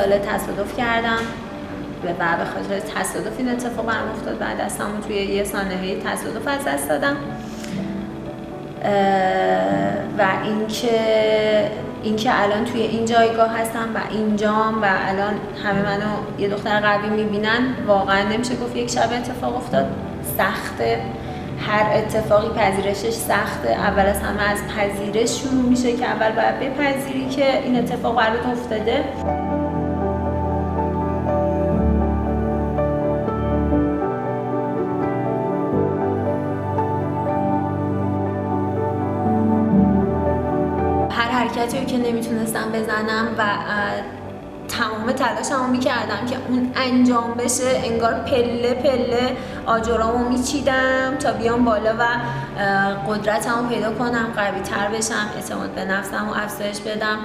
سال تصادف کردم و به خاطر تصادف این اتفاق برام افتاد و دستمو توی یه سانحه تصادف از دست دادم. و اینکه الان توی این جایگاه هستم و اینجام و الان همه منو یه دختر قوی میبینن، واقعا نمیشه گفت یک شب اتفاق افتاد. سخته، هر اتفاقی پذیرشش سخته. اول از همه از پذیرش شروع میشه که اول باید بپذیری که این اتفاق برات افتاده. حرکتی که نمیتونستم بزنم و تمام تلاشمو میکردم که اون انجام بشه، انگار پله پله آجرامو میچیدم تا بیام بالا و قدرتمو پیدا کنم، قوی تر بشم، اعتماد به نفسمو افزایش بدم.